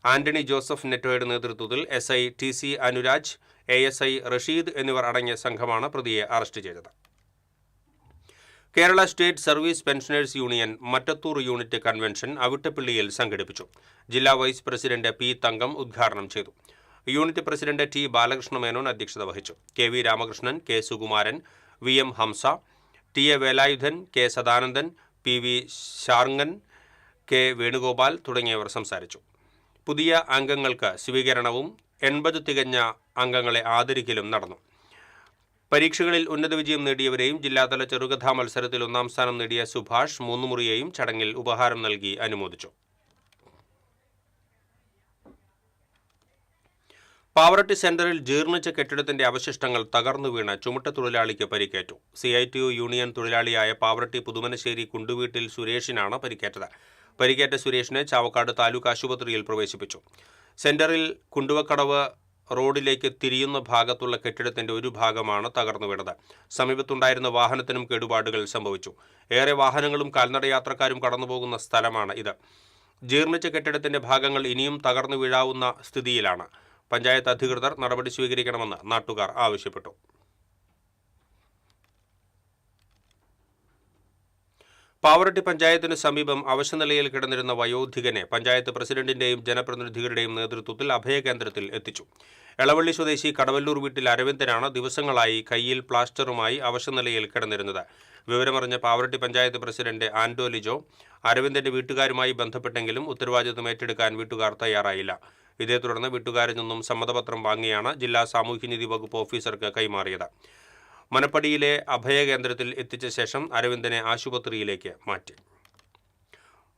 Antony Joseph നെറ്റോയുടെ നേതൃത്വത്തിൽ SI TC Anuraj, ASI Rasheed എന്നിവർ അടങ്ങിയ സംഘമാണ് പ്രതിയെ അറസ്റ്റ് ചെയ്തത്. Kerala state service pensioners union Mattathur unit convention അവിട്ടപ്പള്ളിയിൽ സംഘടിപ്പിച്ചു. ജില്ലാ വൈസ് പ്രസിഡന്റ് P. തങ്കം ഉദ്ഘാടനം ചെയ്തു. Unit president T. Balakrishna Menon അധ്യക്ഷത വഹിച്ചു. KV Ramakrishnan, K. Sukumaran, VM Hamza, TA Velayudhan, K. Sadanandan, PV ശാർങ്ങൻ, K. Venugopal തുടങ്ങിയവർ സംസാരിച്ചു. പുതിയ അംഗങ്ങൾക്ക് സ്വീകരണവും 80 തികഞ്ഞ അംഗങ്ങളെ ആദരിക്കലും നടന്നു. പരീക്ഷകളിൽ ഉന്നത വിജയം നേടിയവരെയും ജില്ലാതല ചെറുകഥാ മത്സരത്തിൽ 1ാം സ്ഥാനം നേടിയ സുഭാഷ് മൂന്നുമുറിയെയും ചടങ്ങിൽ ഉപഹാരം നൽകി അനുമോദിച്ചു. പാവറട്ടി സെന്ററിൽ ജീർണിച്ച കെട്ടിടത്തിന്റെ അവശിഷ്ടങ്ങൾ തകർന്നു വീണ ചുമട്ടുതൊഴിലാളിക്ക് പരിക്കേറ്റു. CITU യൂണിയൻ തൊഴിലാളിയായ പാവറട്ടി പുതുമനശ്ശേരി കുണ്ടുവീട്ടിൽ സുരേഷിനാണ് പരിക്കേറ്റത്. പരിക്കേറ്റ സുരേഷിനെ ചാവക്കാട് താലൂക്ക് ആശുപത്രിയിൽ പ്രവേശിപ്പിച്ചു. സെന്ററിൽ കുണ്ടുവക്കടവ് റോഡിലേക്ക് തിരിയുന്ന ഭാഗത്തുള്ള കെട്ടിടത്തിന്റെ ഒരു ഭാഗമാണ് തകർന്നു വീണത്. സമീപത്തുണ്ടായിരുന്ന വാഹനത്തിനും കേടുപാടുകൾ സംഭവിച്ചു. ഏറെ വാഹനങ്ങളും കാൽനടയാത്രക്കാരും കടന്നുപോകുന്ന സ്ഥലമാണ് ഇത്. ജീർണിച്ച കെട്ടിടത്തിന്റെ ഭാഗങ്ങൾ ഇനിയും തകർന്നു വീഴാവുന്ന സ്ഥിതിയിലാണ്. പഞ്ചായത്ത് അധികൃതർ നടപടി സ്വീകരിക്കണമെന്ന് നാട്ടുകാർ ആവശ്യപ്പെട്ടു. പാവറട്ടി പഞ്ചായത്തിന് സമീപം അവശനിലയിൽ കിടന്നിരുന്ന വയോധികനെ പഞ്ചായത്ത് പ്രസിഡന്റിന്റെയും ജനപ്രതിനിധികളുടെയും നേതൃത്വത്തിൽ അഭയകേന്ദ്രത്തിൽ എത്തിച്ചു. എളവള്ളി സ്വദേശി കടവല്ലൂർ വീട്ടിൽ അരവിന്ദനാണ് ദിവസങ്ങളായി കയ്യിൽ പ്ലാസ്റ്ററുമായി അവശനിലയിൽ കിടന്നിരുന്നത്. വിവരമറിഞ്ഞ പാവറട്ടി പഞ്ചായത്ത് പ്രസിഡന്റ് ആന്റോ ലിജോ അരവിന്ദന്റെ വീട്ടുകാരുമായി ബന്ധപ്പെട്ടെങ്കിലും ഉത്തരവാദിത്വം ഏറ്റെടുക്കാൻ വീട്ടുകാർ തയ്യാറായില്ല. ഇതേ തുടർന്ന് വീട്ടുകാരിൽ നിന്നും സമ്മതപത്രം വാങ്ങിയാണ് ജില്ലാ സാമൂഹ്യനീതി വകുപ്പ് ഓഫീസർക്ക് കൈമാറിയത്. മനപ്പടിയിലെ അഭയകേന്ദ്രത്തിൽ എത്തിച്ച ശേഷം അരവിന്ദനെ ആശുപത്രിയിലേക്ക് മാറ്റി.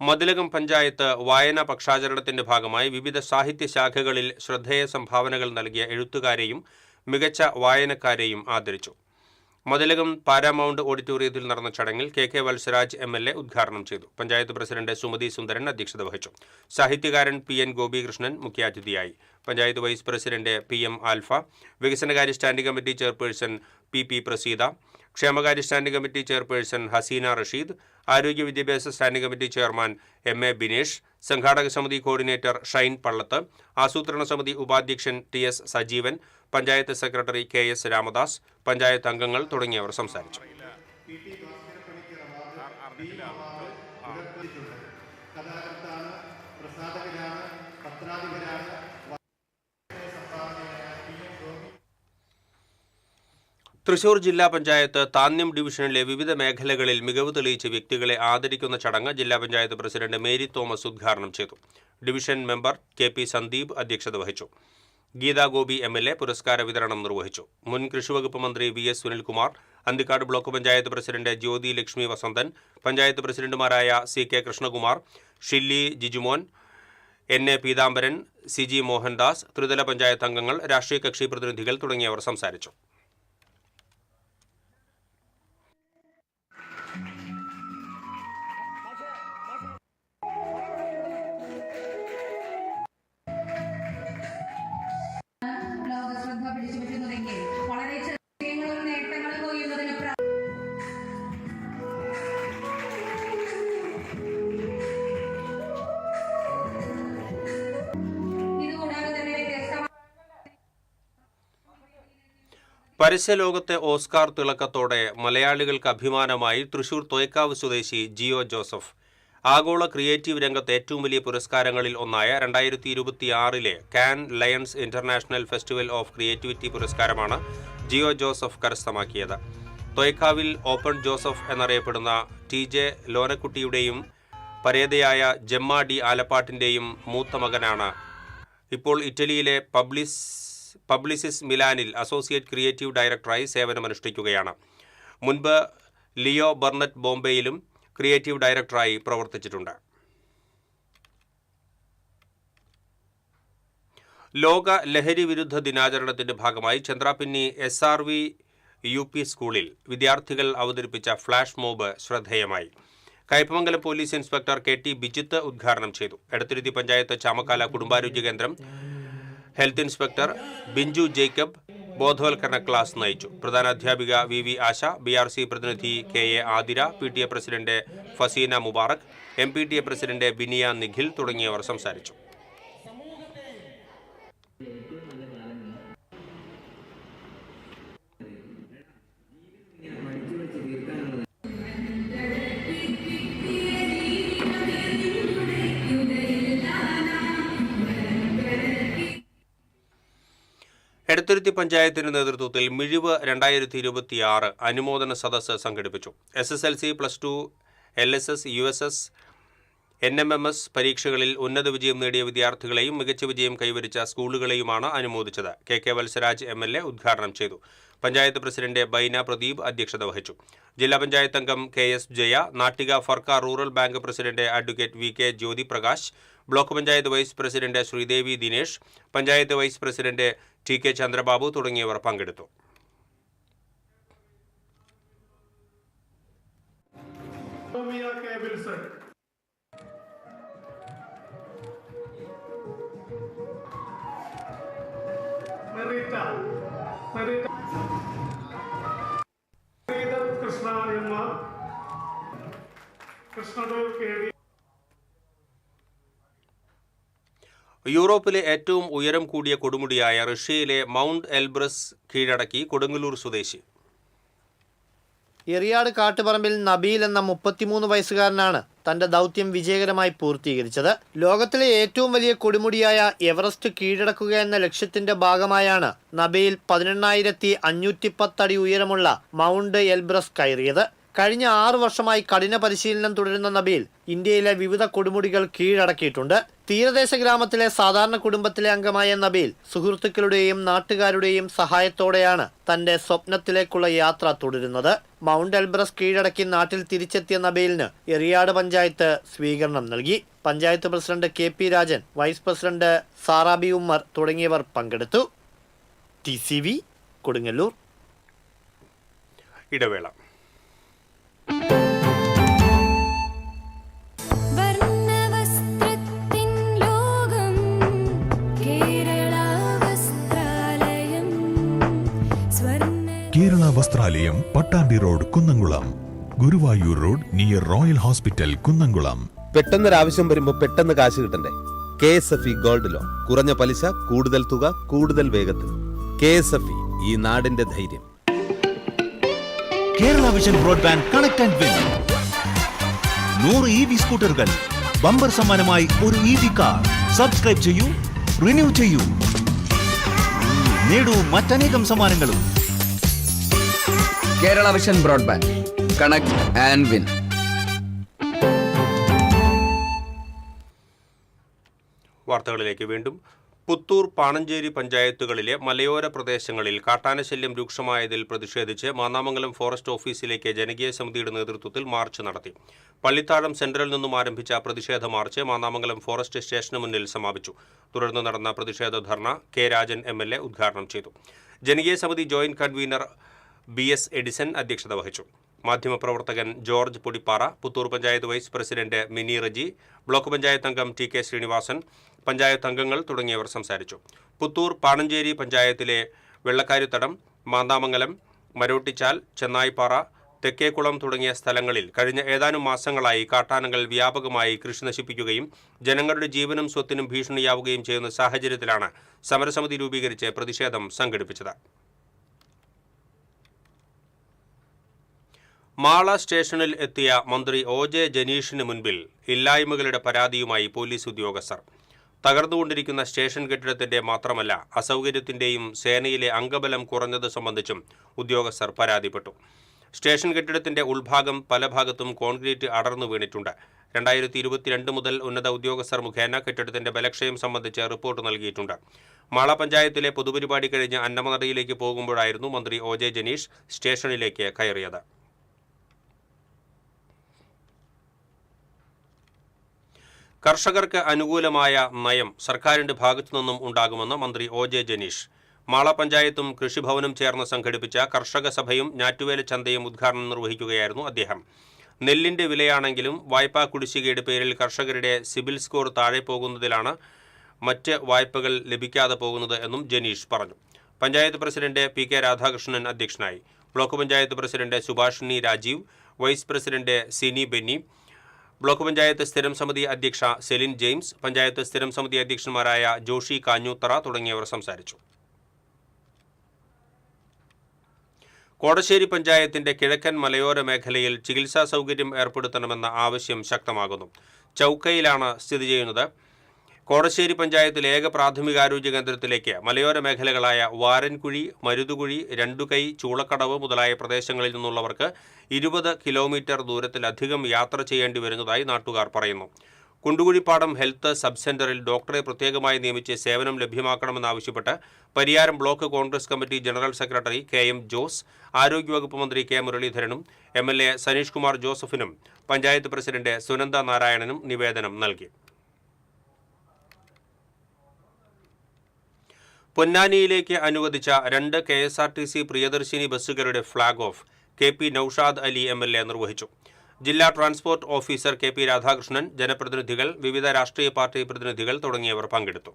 മതിലകം പഞ്ചായത്ത് വായനാ പക്ഷാചരണത്തിന്റെ ഭാഗമായി വിവിധ സാഹിത്യ ശാഖകളിൽ ശ്രദ്ധേയ സംഭാവനകൾ നൽകിയ എഴുത്തുകാരെയും മികച്ച വായനക്കാരെയും ആദരിച്ചു. മതിലകം പാരാമൗണ്ട് ഓഡിറ്റോറിയത്തിൽ നടന്ന ചടങ്ങിൽ KK വത്സരാജ് MLA ഉദ്ഘാടനം ചെയ്തു. പഞ്ചായത്ത് പ്രസിഡന്റ് സുമതി സുന്ദരൻ അധ്യക്ഷത വഹിച്ചു. സാഹിത്യകാരൻ PN ഗോപികൃഷ്ണൻ മുഖ്യാതിഥിയായി. Panchayat vice president PM Alpha, വികസനകാര്യ standing committee chairperson PP Praseetha, ക്ഷേമകാര്യ standing committee chairperson Haseena Rasheed, ആരോഗ്യ വിദ്യാഭ്യാസ standing committee chairman MA Binesh, സംഘാടക സമിതി കോർഡിനേറ്റർ ഷൈൻ പള്ളത്ത്, ആസൂത്രണ സമിതി ഉപാധ്യക്ഷൻ TS Sajeevan, panchayat secretary KS Ramadas, panchayat അംഗങ്ങൾ തുടങ്ങിയവർ സംസാരിച്ചു. തൃശൂർ ജില്ലാ പഞ്ചായത്ത് താന്യം ഡിവിഷനിലെ വിവിധ മേഖലകളിൽ മികവ് തെളിയിച്ച വ്യക്തികളെ ആദരിക്കുന്ന ചടങ്ങ് ജില്ലാ പഞ്ചായത്ത് പ്രസിഡന്റ് മേരി തോമസ് ഉദ്ഘാടനം ചെയ്തു. ഡിവിഷൻ മെമ്പർ KP സന്ദീപ് അധ്യക്ഷത വഹിച്ചു. ഗീതാ ഗോപി MLA പുരസ്കാര വിതരണം നിർവഹിച്ചു. മുൻ കൃഷിവകുപ്പ് മന്ത്രി VS Sunilkumar, Anthikad block panchayat president Jyothi Lakshmi Vasanthan, panchayat പ്രസിഡന്റുമാരായ CK Krishnakumar, Shilly Jijumon, NA Peethambaran, CG Mohandas, ത്രിതല പഞ്ചായത്ത് അംഗങ്ങൾ, രാഷ്ട്രീയ കക്ഷി പ്രതിനിധികൾ തുടങ്ങിയവർ സംസാരിച്ചു. പരസ്യലോകത്തെ ഓസ്കാർ തിളക്കത്തോടെ മലയാളികൾക്ക് അഭിമാനമായി തൃശൂർ തോയ്ക്കാവ് സ്വദേശി ജിയോ ജോസഫ്. ആഗോള ക്രിയേറ്റീവ് രംഗത്ത് ഏറ്റവും വലിയ പുരസ്കാരങ്ങളിൽ ഒന്നായ 2026 Cannes Lions international festival of creativity പുരസ്കാരമാണ് ജിയോ ജോസഫ് കരസ്ഥമാക്കിയത്. തോയ്ക്കാവിൽ ഓപ്പൺ ജോസഫ് എന്നറിയപ്പെടുന്ന TJ ലോനക്കുട്ടിയുടെയും പരേതയായ ജമ്മ ഡി ആലപ്പാട്ടിൻ്റെയും മൂത്ത മകനാണ്. ഇപ്പോൾ ഇറ്റലിയിലെ പബ്ലിസിസ് മിലാനിൽ അസോസിയേറ്റ് ക്രിയേറ്റീവ് ഡയറക്ടറായി സേവനമനുഷ്ഠിക്കുകയാണ്. മുൻപ് ലിയോ ബർണറ്റ് ബോംബെയിലും ക്രിയേറ്റീവ് ഡയറക്ടറായി പ്രവർത്തിച്ചിട്ടുണ്ട്. ലോക ലഹരി വിരുദ്ധ ദിനാചരണത്തിന്റെ ഭാഗമായി ചന്ദ്രാപിന്നി SRV UP സ്കൂളിൽ വിദ്യാർത്ഥികൾ അവതരിപ്പിച്ച ഫ്ലാഷ് മോബ് ശ്രദ്ധേയമായി. Kaipamangalam police inspector KT Bijith ഉദ്ഘാടനം ചെയ്തു. എടത്തുരുത്തി പഞ്ചായത്ത് ചാമക്കാല കുടുംബാരോഗ്യ കേന്ദ്രം ഹെൽത്ത് ഇൻസ്പെക്ടർ ബിഞ്ചു ജേക്കബ് ബോധവൽക്കരണ ക്ലാസ് നയിച്ചു. പ്രധാന അധ്യാപിക VV ആശ, BRC പ്രതിനിധി KA Athira, PTA president Faseena Mubarak, MPTA president Biniya Nikhil തുടങ്ങിയവർ സംസാരിച്ചു. എടത്തുരുത്തി പഞ്ചായത്തിന്റെ നേതൃത്വത്തിൽ മിഴിവ് 2026 അനുമോദന സദസ്സ് സംഘടിപ്പിച്ചു. SSLC, +2, LSS, USS, NMMS പരീക്ഷകളിൽ ഉന്നത വിജയം നേടിയ വിദ്യാർത്ഥികളെയും മികച്ച വിജയം കൈവരിച്ച സ്കൂളുകളെയുമാണ് അനുമോദിച്ചത്. KK വത്സരാജ് MLA ഉദ്ഘാടനം ചെയ്തു. പഞ്ചായത്ത് പ്രസിഡന്റ് ബൈന പ്രദീപ് അധ്യക്ഷത വഹിച്ചു. ജില്ലാ പഞ്ചായത്ത് അംഗം KS Jaya, Nattika Firka rural bank president advocate VK Jyothi Prakash, block panchayat vice president Sreedevi Dinesh, panchayat vice president TK Chandrababu തുടങ്ങിയവർ പങ്കെടുത്തു. യൂറോപ്പിലെ ഏറ്റവും ഉയരം കൂടിയ കൊടുമുടിയായ റഷ്യയിലെ മൗണ്ട് എൽബ്രസ് കീഴടക്കി കൊടുങ്ങല്ലൂർ സ്വദേശി. എറിയാട് കാട്ടുപറമ്പിൽ നബീൽ എന്ന 33 വയസ്സുകാരനാണ് തന്റെ ദൗത്യം വിജയകരമായി പൂർത്തീകരിച്ചത്. ലോകത്തിലെ ഏറ്റവും വലിയ കൊടുമുടിയായ എവറസ്റ്റ് കീഴടക്കുക എന്ന ലക്ഷ്യത്തിന്റെ ഭാഗമായാണ് നബീൽ 18,510 അടി ഉയരമുള്ള മൗണ്ട് എൽബ്രസ് കയറിയത്. കഴിഞ്ഞ 6 വർഷമായി കഠിന പരിശീലനം തുടരുന്ന നബീൽ ഇന്ത്യയിലെ വിവിധ കൊടുമുടികൾ കീഴടക്കിയിട്ടുണ്ട്. തീരദേശ ഗ്രാമത്തിലെ സാധാരണ കുടുംബത്തിലെ അംഗമായ നബീൽ സുഹൃത്തുക്കളുടെയും നാട്ടുകാരുടെയും സഹായത്തോടെയാണ് തന്റെ സ്വപ്നത്തിലേക്കുള്ള യാത്ര തുടരുന്നത്. മൗണ്ട് എൽബ്രസ് കീഴടക്കി നാട്ടിൽ തിരിച്ചെത്തിയ നബീലിന് എറിയാട് പഞ്ചായത്ത് സ്വീകരണം നൽകി. Panchayat president KP Rajan, vice president Saraby Ummer തുടങ്ങിയവർ പങ്കെടുത്തു. TCV കൊടുങ്ങല്ലൂർ. ഇടവേള. Kerala Vasthralayam, Pattambi road, Kunnamkulam. Guruvayur road near royal hospital, Kunnamkulam. പെട്ടെന്നൊരാവശ്യം വരുമ്പോൾ പെട്ടെന്ന് കാശ് കിട്ടണ്ടേ? KSFE gold loan. കുറഞ്ഞ പലിശ, കൂടുതൽ തുക, കൂടുതൽ വേഗത്തിൽ. KSFE, ഈ നാടിന്റെ ധൈര്യം. Kerala Vision broadband connect and win. 100 EV സ്കൂട്ടറുകൾ, ബമ്പർ സമ്മാനമായി ഒരു EV കാർ. സബ്സ്ക്രൈബ് ചെയ്യൂ, റിന്യൂ ചെയ്യൂ, നേടൂ മറ്റനേകം സമ്മാനങ്ങളും. Kerala Vision broadband connect and win. വാർത്തകളിലേക്ക് വീണ്ടും. പുത്തൂർ, പാണഞ്ചേരി പഞ്ചായത്തുകളിലെ മലയോര പ്രദേശങ്ങളിൽ കാട്ടാനശല്യം രൂക്ഷമായതിൽ പ്രതിഷേധിച്ച് മാന്നാമംഗലം ഫോറസ്റ്റ് ഓഫീസിലേക്ക് ജനകീയ സമിതിയുടെ നേതൃത്വത്തിൽ മാർച്ച് നടത്തി. പള്ളിത്താഴം സെന്ററിൽ നിന്നും ആരംഭിച്ച പ്രതിഷേധ മാർച്ച് മാന്നാമംഗലം ഫോറസ്റ്റ് സ്റ്റേഷന് മുന്നിൽ സമാപിച്ചു. തുടർന്ന് നടന്ന പ്രതിഷേധ ധർണ K രാജൻ MLA ഉദ്ഘാടനം ചെയ്തു. ജനകീയ സമിതി ജോയിന്റ് കൺവീനർ BS എഡിസൺ അധ്യക്ഷത വഹിച്ചു. മാധ്യമപ്രവർത്തകൻ George Podippara, Puthur panchayat vice president Mini Reji, block panchayat അംഗം TK ശ്രീനിവാസൻ, പഞ്ചായത്ത് അംഗങ്ങൾ തുടങ്ങിയവർ സംസാരിച്ചു. പുത്തൂർ, പാണഞ്ചേരി പഞ്ചായത്തിലെ വെള്ളക്കാരിത്തടം, മാന്നാമംഗലം, മരോട്ടിച്ചാൽ, ചെന്നായിപ്പാറ, തെക്കേക്കുളം തുടങ്ങിയ സ്ഥലങ്ങളിൽ കഴിഞ്ഞ ഏതാനും മാസങ്ങളായി കാട്ടാനകൾ വ്യാപകമായി കൃഷി നശിപ്പിക്കുകയും ജനങ്ങളുടെ ജീവനും സ്വത്തിനും ഭീഷണിയാവുകയും ചെയ്യുന്ന സാഹചര്യത്തിലാണ് സമരസമിതി രൂപീകരിച്ച് പ്രതിഷേധം സംഘടിപ്പിച്ചത്. മാള സ്റ്റേഷനിൽ എത്തിയ മന്ത്രി OJ ജനീഷിന് മുൻപിൽ ഇല്ലായ്മകളുടെ പരാതിയുമായി പോലീസ് ഉദ്യോഗസ്ഥർ. തകർന്നുകൊണ്ടിരിക്കുന്ന സ്റ്റേഷൻ കെട്ടിടത്തിന്റെ മാത്രമല്ല അസൗകര്യത്തിന്റെയും സേനയിലെ അംഗബലം കുറഞ്ഞത് സംബന്ധിച്ചും ഉദ്യോഗസ്ഥർ പരാതിപ്പെട്ടു. സ്റ്റേഷൻ കെട്ടിടത്തിന്റെ ഉൾഭാഗം പല ഭാഗത്തും കോൺക്രീറ്റ് അടർന്നു വീണിട്ടുണ്ട്. 2022 മുതൽ ഉന്നത ഉദ്യോഗസ്ഥർ മുഖേന കെട്ടിടത്തിന്റെ ബലക്ഷയം സംബന്ധിച്ച് റിപ്പോർട്ട് നൽകിയിട്ടുണ്ട്. മാള പഞ്ചായത്തിലെ പൊതുപരിപാടി കഴിഞ്ഞ് അന്നമനടയിലേക്ക് പോകുമ്പോഴായിരുന്നു മന്ത്രി OJ ജനീഷ് സ്റ്റേഷനിലേക്ക് കയറിയത്. കർഷകർക്ക് അനുകൂലമായ നയം സർക്കാരിന്റെ ഭാഗത്തുനിന്നും ഉണ്ടാകുമെന്ന് മന്ത്രി OJ ജനീഷ്. മാള പഞ്ചായത്തും കൃഷിഭവനും ചേർന്ന് സംഘടിപ്പിച്ച കർഷക സഭയും ഞാറ്റുവേല ചന്തയും ഉദ്ഘാടനം നിർവഹിക്കുകയായിരുന്നു അദ്ദേഹം. നെല്ലിന്റെ വിലയാണെങ്കിലും വായ്പാ കുടിശ്ശികയുടെ പേരിൽ കർഷകരുടെ സിബിൽ സ്കോർ താഴെ പോകുന്നതിലാണ് മറ്റ് വായ്പകൾ ലഭിക്കാതെ പോകുന്നത് എന്നും ജനീഷ് പറഞ്ഞു. Panchayat president P K. രാധാകൃഷ്ണൻ അധ്യക്ഷനായി. Block panchayat president Subhashini Rajeev, vice president Sini Benny, block panchayat സ്ഥിരം സമിതി അധ്യക്ഷ സെലിൻ ജെയിംസ്, പഞ്ചായത്ത് സ്ഥിരം സമിതി അധ്യക്ഷന്മാരായ ജോഷി കാഞ്ഞൂത്തറ തുടങ്ങിയവർ സംസാരിച്ചു. കോടശ്ശേരി പഞ്ചായത്തിന്റെ കിഴക്കൻ മലയോര മേഖലയിൽ ചികിത്സാ സൗകര്യം ഏർപ്പെടുത്തണമെന്ന ആവശ്യം ശക്തമാകുന്നു. ചൌക്കയിലാണ് സ്ഥിതി ചെയ്യുന്നത്. കോടശ്ശേരി പഞ്ചായത്തിലെ ഏക പ്രാഥമികാരോഗ്യ കേന്ദ്രത്തിലേക്ക് മലയോര മേഖലകളായ വാരൻകുഴി, മരുതുകുഴി, രണ്ടുകൈ, ചൂളക്കടവ് മുതലായ പ്രദേശങ്ങളിൽ നിന്നുള്ളവർക്ക് 20 കിലോമീറ്റർ ദൂരത്തിലധികം യാത്ര ചെയ്യേണ്ടി വരുന്നതായി നാട്ടുകാർ പറയുന്നു. കുണ്ടുകുഴിപ്പാടം ഹെൽത്ത് സബ് സെന്ററിൽ ഡോക്ടറെ പ്രത്യേകമായി നിയമിച്ച് സേവനം ലഭ്യമാക്കണമെന്നാവശ്യപ്പെട്ട് Pariyaram block Congress committee general secretary K M. Jose, ആരോഗ്യവകുപ്പ് മന്ത്രി കെ. മുരളീധരനും എം.എൽ.എ. സനീഷ് കുമാർ ജോസഫിനും പഞ്ചായത്ത് പ്രസിഡന്റ് സുനന്ദ നാരായണനും നിവേദനം നൽകി. പൊന്നാനിയിലേക്ക് അനുവദിച്ച 2 KSRTC പ്രിയദർശിനി ബസ്സുകളുടെ flag off K P. Naushad Ali M L A. നിർവഹിച്ചു. ജില്ലാ ട്രാൻസ്പോർട്ട് ഓഫീസർ കെ.പി. രാധാകൃഷ്ണൻ, ജനപ്രതിനിധികൾ, വിവിധ രാഷ്ട്രീയ പാർട്ടി പ്രതിനിധികൾ തുടങ്ങിയവർ പങ്കെടുത്തു.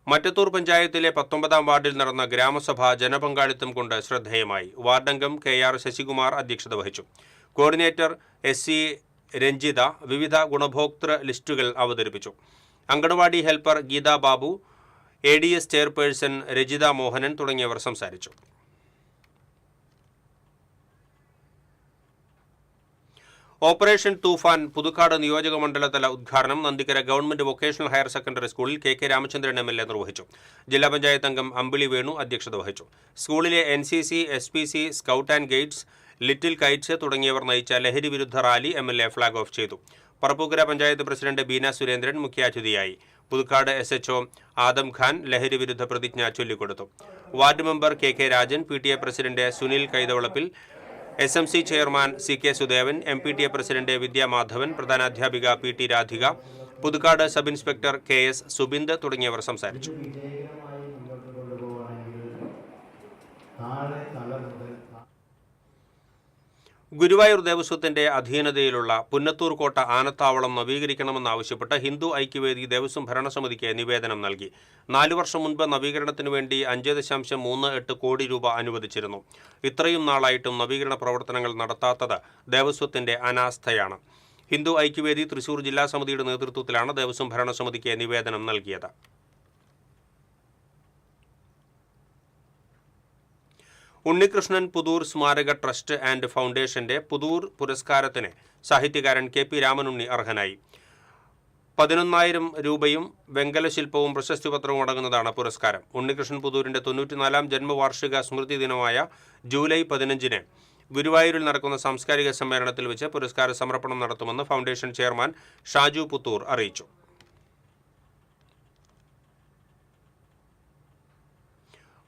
മറ്റത്തൂർ പഞ്ചായത്തിലെ 19-ാം വാർഡിൽ നടന്ന ഗ്രാമസഭ ജനപങ്കാളിത്തം കൊണ്ട് ശ്രദ്ധേയമായി. വാർഡംഗം കെ.ആർ. ശശികുമാർ അധ്യക്ഷത വഹിച്ചു. Coordinator Sc. രഞ്ജിത വിവിധ ഗുണഭോക്തൃ ലിസ്റ്റുകൾ അവതരിപ്പിച്ചു. Anganwadi helper Geetha Babu, ADS chairperson Rajitha Mohanan തുടങ്ങിയവർ സംസാരിച്ചു. ഓപ്പറേഷൻ തൂഫാൻ പുതുക്കാട് നിയോജക മണ്ഡലതല ഉദ്ഘാടനം Nandikkara government vocational higher secondary സ്കൂളിൽ കെ. രാമചന്ദ്രൻ എം.എൽ.എ. നിർവഹിച്ചു. ജില്ലാ പഞ്ചായത്ത് അംഗം അമ്പിളി വേണു അധ്യക്ഷത വഹിച്ചു. സ്കൂളിലെ NCC, SPC, scout and guides, little kites തുടങ്ങിയവർ നയിച്ച ലഹരി വിരുദ്ധ റാലി എം.എൽ.എ. ഫ്ളാഗ് ഓഫ് ചെയ്തു. പറപ്പൂക്കര പഞ്ചായത്ത് പ്രസിഡന്റ് ബീന സുരേന്ദ്രൻ മുഖ്യാതിഥിയായി. പുതുക്കാട് SHO ആദം ഖാൻ ലഹരി വിരുദ്ധ പ്രതിജ്ഞ ചൊല്ലിക്കൊടുത്തു. Ward member K. Rajan, PTA president Sunil Kaithavalappil, SMC chairman CK Sudevan, MPTA president Vidya Madhavan, പ്രധാനാധ്യാപിക PT Radhika, Puthukkad sub inspector KS Subind തുടങ്ങിയവർ സംസാരിച്ചു. ഗുരുവായൂർ ദേവസ്വത്തിന്റെ അധീനതയിലുള്ള പുന്നത്തൂർ കോട്ട ആനത്താവളം നവീകരിക്കണമെന്നാവശ്യപ്പെട്ട് ഹിന്ദു ഐക്യവേദി ദേവസ്വം ഭരണസമിതിക്ക് നിവേദനം നൽകി. 4 വർഷം മുൻപ് നവീകരണത്തിനു വേണ്ടി 5.38 കോടി രൂപ അനുവദിച്ചിരുന്നു. ഇത്രയും നാളായിട്ടും നവീകരണ പ്രവർത്തനങ്ങൾ നടത്താത്തത് ദേവസ്വത്തിന്റെ അനാസ്ഥയാണ്. ഹിന്ദു ഐക്യവേദി തൃശൂർ ജില്ലാ സമിതിയുടെ നേതൃത്വത്തിലാണ് ദേവസ്വം ഭരണസമിതിക്ക് നിവേദനം നൽകിയത്. ഉണ്ണികൃഷ്ണൻ പുതൂർ സ്മാരക ട്രസ്റ്റ് ആൻഡ് ഫൗണ്ടേഷന്റെ പുതൂർ പുരസ്കാരത്തിന് സാഹിത്യകാരൻ KP രാമനുണ്ണി അർഹനായി. 11,000 രൂപയും വെങ്കല ശില്പവും പ്രശസ്തിപത്രവും അടങ്ങുന്നതാണ് പുരസ്കാരം. ഉണ്ണികൃഷ്ണൻ പുതൂരിന്റെ 94-ാം ജന്മവാർഷിക സ്മൃതി ദിനമായ ജൂലൈ 15-ന് ഗുരുവായൂരിൽ നടക്കുന്ന സാംസ്കാരിക സമ്മേളനത്തിൽ വെച്ച് പുരസ്കാര സമർപ്പണം നടത്തുമെന്ന് ഫൗണ്ടേഷൻ ചെയർമാൻ ഷാജു പുത്തൂർ അറിയിച്ചു.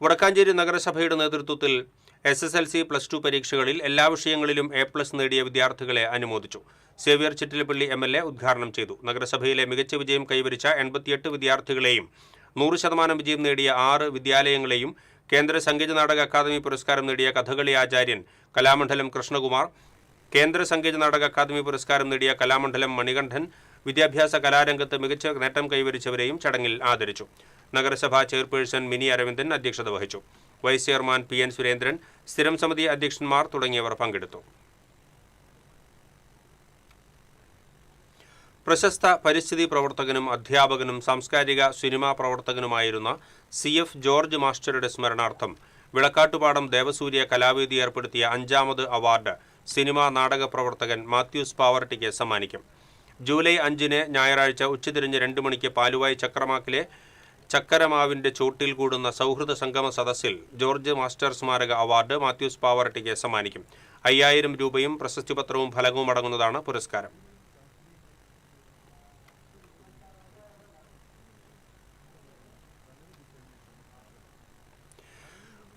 വടക്കാഞ്ചേരി നഗരസഭയുടെ നേതൃത്വത്തിൽ SSLC, +2 പരീക്ഷകളിൽ എല്ലാ വിഷയങ്ങളിലും A+ നേടിയ വിദ്യാർത്ഥികളെ അനുമോദിച്ചു. സേവ്യർ ചിറ്റിലപ്പള്ളി MLA ഉദ്ഘാടനം ചെയ്തു. നഗരസഭയിലെ മികച്ച വിജയം കൈവരിച്ച 88 വിദ്യാർത്ഥികളെയും 100% വിജയം നേടിയ 6 വിദ്യാലയങ്ങളെയും കേന്ദ്ര സംഗീത നാടക അക്കാദമി പുരസ്കാരം നേടിയ കഥകളി ആചാര്യൻ കലാമണ്ഡലം കൃഷ്ണകുമാർ, കേന്ദ്ര സംഗീത നാടക അക്കാദമി പുരസ്കാരം നേടിയ കലാമണ്ഡലം മണികണ്ഠൻ, വിദ്യാഭ്യാസ കലാരംഗത്ത് മികച്ച നേട്ടം കൈവരിച്ചവരെയും ചടങ്ങിൽ ആദരിച്ചു. നഗരസഭാ ചെയർപേഴ്സൺ മിനി അരവിന്ദൻ അധ്യക്ഷത വഹിച്ചു. വൈസ് ചെയർമാൻ PN സുരേന്ദ്രൻ, സ്ഥിരം സമിതി അധ്യക്ഷന്മാർ തുടങ്ങിയവർ പങ്കെടുത്തു. പ്രശസ്ത പരിസ്ഥിതി പ്രവർത്തകനും അധ്യാപകനും സാംസ്കാരിക സിനിമാ പ്രവർത്തകനുമായിരുന്ന CF ജോർജ് മാസ്റ്ററുടെ സ്മരണാർത്ഥം വിളക്കാട്ടുപാടം ദേവസൂര്യ കലാവേദി ഏർപ്പെടുത്തിയ 5ാമത് അവാർഡ് സിനിമാ നാടക പ്രവർത്തകൻ മാത്യൂസ് പാവർട്ടിക്ക് സമ്മാനിക്കും. ജൂലൈ 5-ന് ഞായറാഴ്ച ഉച്ചതിരിഞ്ഞ് 2 മണിക്ക് പാലുവായി ചക്രമാക്കിലെ ചക്കരമാവിന്റെ ചോട്ടിൽ കൂടുന്ന സൗഹൃദ സംഗമ സദസ്സിൽ ജോർജ് മാസ്റ്റർ സ്മാരക അവാർഡ് മാത്യൂസ് പാവർട്ടിക്ക് സമ്മാനിക്കും. 5,000 രൂപയും പ്രശസ്തിപത്രവും ഫലകവും അടങ്ങുന്നതാണ് പുരസ്കാരം.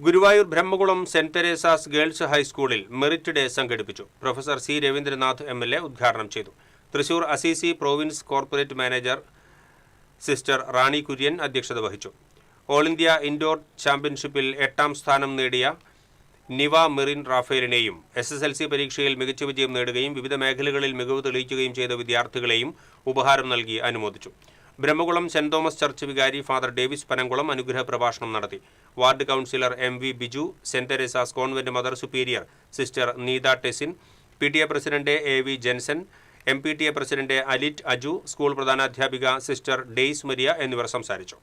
Guruvayur Brahmakulam saint Teresa's girls ഹൈസ്കൂളിൽ മെറിറ്റ് ഡേ സംഘടിപ്പിച്ചു. Professor C. രവീന്ദ്രനാഥ് MLA ഉദ്ഘാടനം ചെയ്തു. Thrissur Assisi province corporate manager sister Rani Kurian അധ്യക്ഷത വഹിച്ചു. ഓൾ ഇന്ത്യ ഇൻഡോർ ചാമ്പ്യൻഷിപ്പിൽ 8ാം സ്ഥാനം നേടിയ നിവ മെറിൻ റാഫേലിനെയും SSLC പരീക്ഷയിൽ മികച്ച വിജയം നേടുകയും വിവിധ മേഖലകളിൽ മികവ് തെളിയിക്കുകയും ചെയ്ത വിദ്യാർത്ഥികളെയും ഉപഹാരം നൽകി അനുമോദിച്ചു. Brahmakulam saint Thomas church vicar father Davis Panamkulam അനുഗ്രഹ പ്രഭാഷണം നടത്തി. Ward councillor MV Biju, saint Teresa's convent mother superior sister Neetha Tesin, PTA president AV Jenson, MPTA president Alit Aju, school പ്രധാനാധ്യാപിക സിസ്റ്റർ ഡെയ്സ് മരിയ എന്നിവർ സംസാരിച്ചു.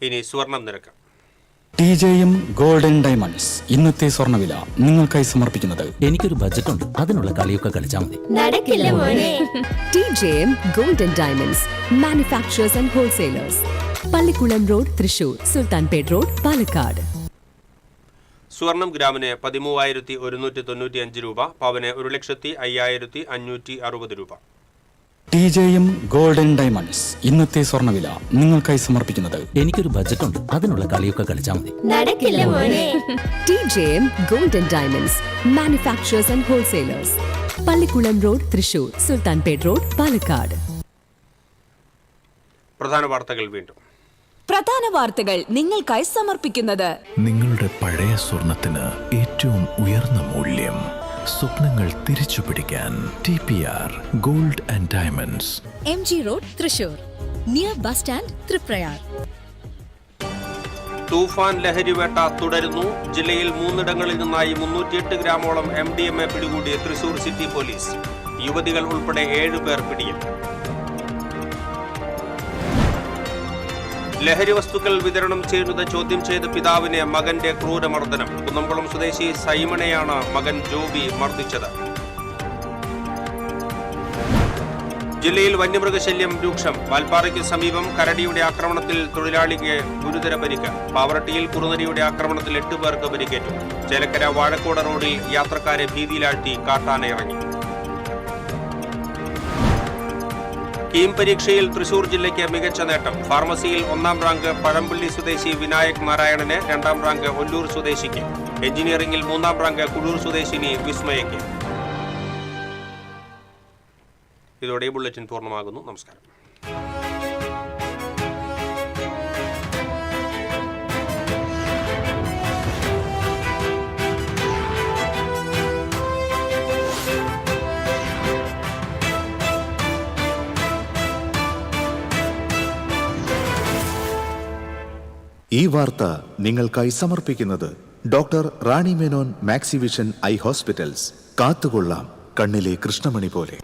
ഇനി സ്വർണം നിരക്ക്. TJM ഗോൾഡൻ ഡയമണ്ട്സ് ഇന്നത്തെ സ്വർണ്ണവില നിങ്ങൾക്കായി സമർപ്പിക്കുന്നത്. എനിക്കൊരു ബജറ്റ് ഉണ്ട്, അതിനുള്ള കളിയൊക്കെ കളിച്ചാൽ മതി. നടക്കില്ല മോനെ. TJM golden diamonds manufacturers and wholesalers, Pallikulam road, Thrissur, Sultanpet road, Palakkad. സ്വർണം ഗ്രാമിന് 13,195 രൂപ, പവന് 1,05,560 രൂപ. TJM ഗോൾഡൻ ഡയമണ്ട്സ് ഇന്നത്തെ സ്വർണ്ണവില നിങ്ങൾക്കായി സമർപ്പിക്കുന്നത്. എനിക്കൊരു ബജറ്റ് ഉണ്ട്, അതിനുള്ള കളിയൊക്കെ കളിച്ചാൽ മതി. നടക്കില്ല മോനെ. TJM golden diamonds manufacturers and wholesalers, Pallikulam road, Thrissur, Sultanpet road, Palakkad. പ്രധാന വാർത്തകൾ വീണ്ടും. പ്രധാന വാർത്തകൾ നിങ്ങൾക്കായി സമർപ്പിക്കുന്നത്. നിങ്ങളുടെ പഴയ സ്വർണത്തിന് ഏറ്റവും ഉയർന്ന മൂല്യം. സ്വപ്നങ്ങൾ തിരിച്ചു പിടിക്കാൻ TPR gold and diamonds, MG road, Thrissur, near bus stand, Triprayar. തൂഫാൻ ലഹരിവേട്ട തുടരുന്നു. ജില്ലയിൽ 3ഇടങ്ങളിൽ നിന്നായി 308 ഗ്രാമോളം MDMA പിടികൂടിയ തൃശൂർ സിറ്റി പോലീസ്. യുവതികൾ ഉൾപ്പെടെ 7 പേർ പിടിയിൽ. ലഹരി വസ്തുക്കൾ വിതരണം ചെയ്യുന്നത് ചോദ്യം ചെയ്ത പിതാവിനെ മകന്റെ ക്രൂരമർദ്ദനം. കുന്നംകുളം സ്വദേശി സൈമണെയാണ് മകൻ ജോബി മർദ്ദിച്ചത്. ജില്ലയിൽ വന്യമൃഗശല്യം രൂക്ഷം. വാൽപ്പാറയ്ക്ക് സമീപം കരടിയുടെ ആക്രമണത്തിൽ തൊഴിലാളിക്ക് ഗുരുതര പരിക്ക്. പാവറട്ടിയിൽ കുറുനരിയുടെ ആക്രമണത്തിൽ 8 പേർക്ക് പരിക്കേറ്റു. ചേലക്കര വാഴക്കോട് റോഡിൽ യാത്രക്കാരെ ഭീതിയിലാഴ്ത്തി കാട്ടാന ഇറങ്ങി. കീം പരീക്ഷയിൽ തൃശൂർ ജില്ലയ്ക്ക് മികച്ച നേട്ടം. ഫാർമസിയിൽ 1ാം റാങ്ക് പഴമ്പള്ളി സ്വദേശി വിനായക് നാരായണന്, 2ാം റാങ്ക് ഒല്ലൂർ സ്വദേശിക്ക്. എഞ്ചിനീയറിംഗിൽ 3ാം റാങ്ക് കുടൂർ സ്വദേശിനി വിസ്മയയ്ക്ക്. ഇതോടെ ബുള്ളറ്റിൻ പൂർണ്ണമാകുന്നു. നമസ്കാരം. ഈ വാർത്ത നിങ്ങൾക്കായി സമർപ്പിക്കുന്നത് doctor Rani Menon Maxivision I hospitals. കാത്തുകൊള്ളാം കണ്ണിലെ കൃഷ്ണമണി പോലെ.